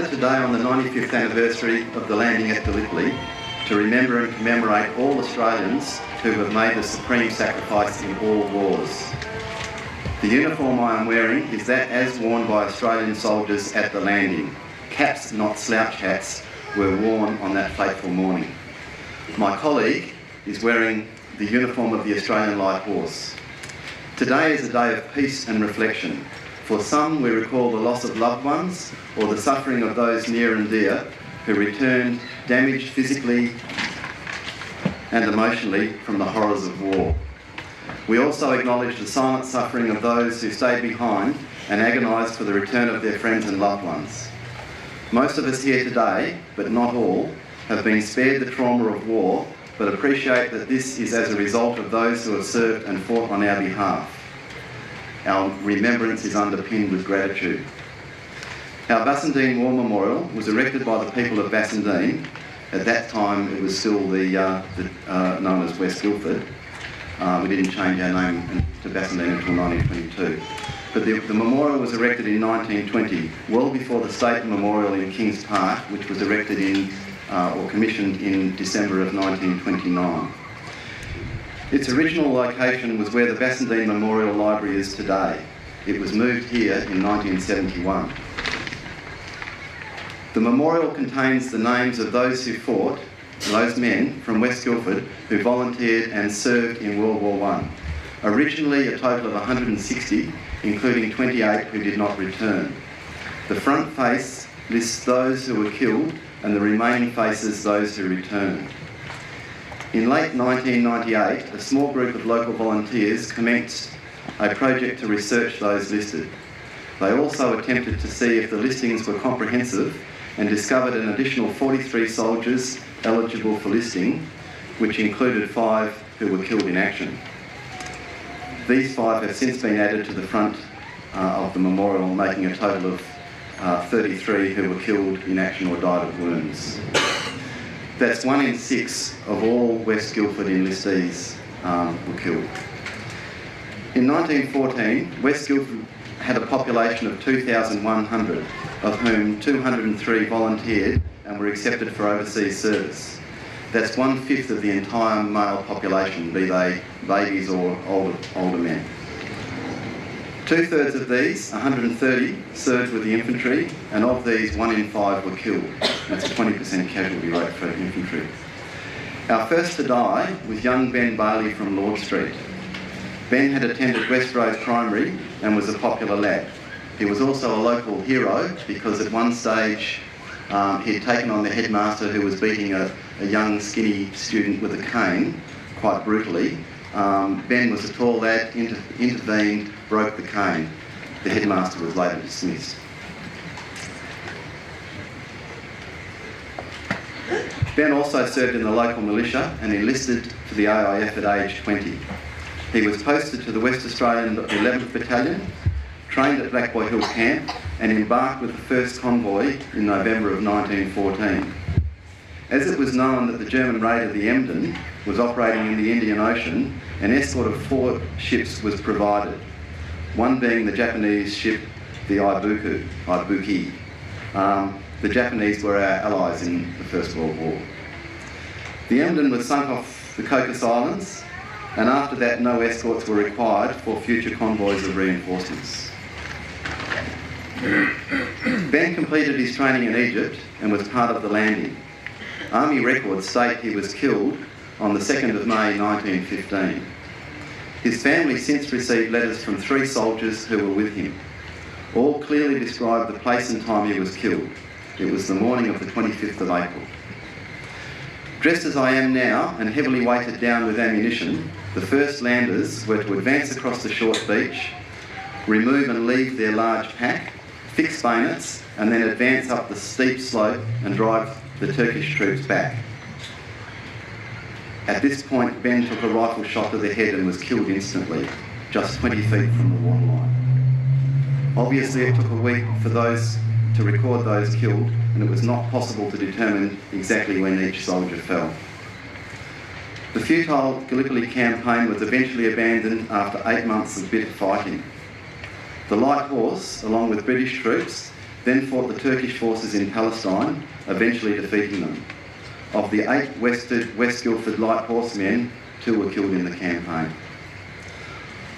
gather today on the 95th anniversary of the landing at Gallipoli to remember and commemorate all Australians who have made the supreme sacrifice in all wars. The uniform I am wearing is that as worn by Australian soldiers at the landing. Caps, not slouch hats, were worn on that fateful morning. My colleague is wearing the uniform of the Australian Light Horse. Today is a day of peace and reflection. For some, we recall the loss of loved ones or the suffering of those near and dear who returned damaged physically and emotionally from the horrors of war. We also acknowledge the silent suffering of those who stayed behind and agonised for the return of their friends and loved ones. Most of us here today, but not all, have been spared the trauma of war, but appreciate that this is as a result of those who have served and fought on our behalf. Our remembrance is underpinned with gratitude. Our Bassendean War Memorial was erected by the people of Bassendean. At that time, it was still known as West Guildford. We didn't change our name to Bassendean until 1922. But the memorial was erected in 1920, well before the State Memorial in Kings Park, which was erected or commissioned in December of 1929. Its original location was where the Bassendean Memorial Library is today. It was moved here in 1971. The memorial contains the names of those who fought, those men from West Guildford who volunteered and served in World War I. Originally a total of 160, including 28 who did not return. The front face lists those who were killed and the remaining faces those who returned. In late 1998, a small group of local volunteers commenced a project to research those listed. They also attempted to see if the listings were comprehensive and discovered an additional 43 soldiers eligible for listing, which included 5 who were killed in action. These 5 have since been added to the front of the memorial, making a total of 33 who were killed in action or died of wounds. That's 1 in 6 of all West Guildford enlistees were killed. In 1914, West Guildford had a population of 2,100, of whom 203 volunteered and were accepted for overseas service. That's 1/5 of the entire male population, be they babies or older men. 2/3 of these, 130, served with the infantry, and of these 1 in 5 were killed. That's a 20% casualty rate for infantry. Our first to die was young Ben Bailey from Lord Street. Ben had attended West Road Primary and was a popular lad. He was also a local hero because at one stage he had taken on the headmaster who was beating a young skinny student with a cane quite brutally. Ben was a tall lad, intervened, broke the cane. The headmaster was later dismissed. Ben also served in the local militia and enlisted for the AIF at age 20. He was posted to the West Australian 11th Battalion, trained at Black Boy Hill Camp, and embarked with the first convoy in November of 1914. As it was known that the German raider, the Emden, was operating in the Indian Ocean, an escort of 4 ships was provided, one being the Japanese ship, the Ibuki. The Japanese were our allies in the First World War. The Emden was sunk off the Cocos Islands, and after that no escorts were required for future convoys of reinforcements. Ben completed his training in Egypt and was part of the landing. Army records state he was killed on the 2nd of May 1915. His family since received letters from 3 soldiers who were with him. All clearly described the place and time he was killed. It was the morning of the 25th of April. Dressed as I am now and heavily weighted down with ammunition, the first landers were to advance across the short beach, remove and leave their large pack, fix bayonets, and then advance up the steep slope and drive the Turkish troops back. At this point, Ben took a rifle shot to the head and was killed instantly, just 20 feet from the waterline. Obviously, it took a week for those to record those killed, and it was not possible to determine exactly when each soldier fell. The futile Gallipoli campaign was eventually abandoned after 8 months of bitter fighting. The Light Horse, along with British troops, then fought the Turkish forces in Palestine, eventually defeating them. Of the 8 West Guildford Light Horsemen, 2 were killed in the campaign.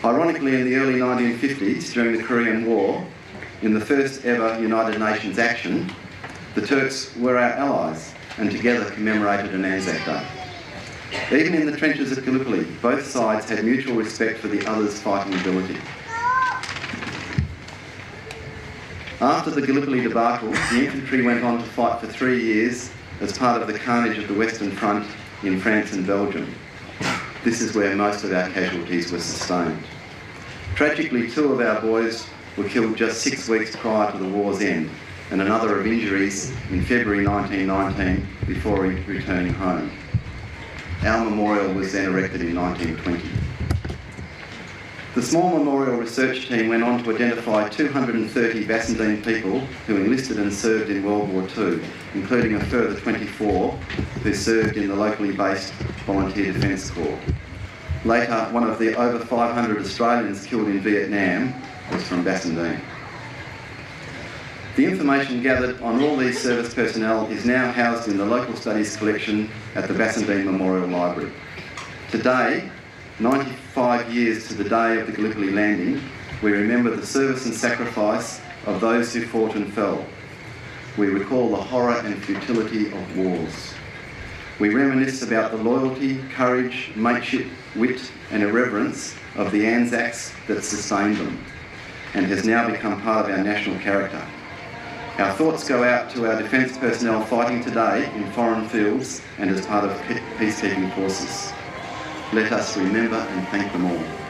Ironically, in the early 1950s, during the Korean War, in the first ever United Nations action, the Turks were our allies and together commemorated an Anzac Day. Even in the trenches at Gallipoli, both sides had mutual respect for the other's fighting ability. After the Gallipoli debacle, the infantry went on to fight for 3 years as part of the carnage of the Western Front in France and Belgium. This is where most of our casualties were sustained. Tragically, 2 of our boys were killed just 6 weeks prior to the war's end, and another of injuries in February 1919 before returning home. Our memorial was then erected in 1920. The small memorial research team went on to identify 230 Bassendean people who enlisted and served in World War II, including a further 24 who served in the locally based Volunteer Defence Corps. Later, one of the over 500 Australians killed in Vietnam was from Bassendean. The information gathered on all these service personnel is now housed in the Local Studies collection at the Bassendean Memorial Library. Today, 95 years to the day of the Gallipoli landing, we remember the service and sacrifice of those who fought and fell. We recall the horror and futility of wars. We reminisce about the loyalty, courage, mateship, wit and irreverence of the Anzacs that sustained them and has now become part of our national character. Our thoughts go out to our defence personnel fighting today in foreign fields and as part of peacekeeping forces. Let us remember and thank them all.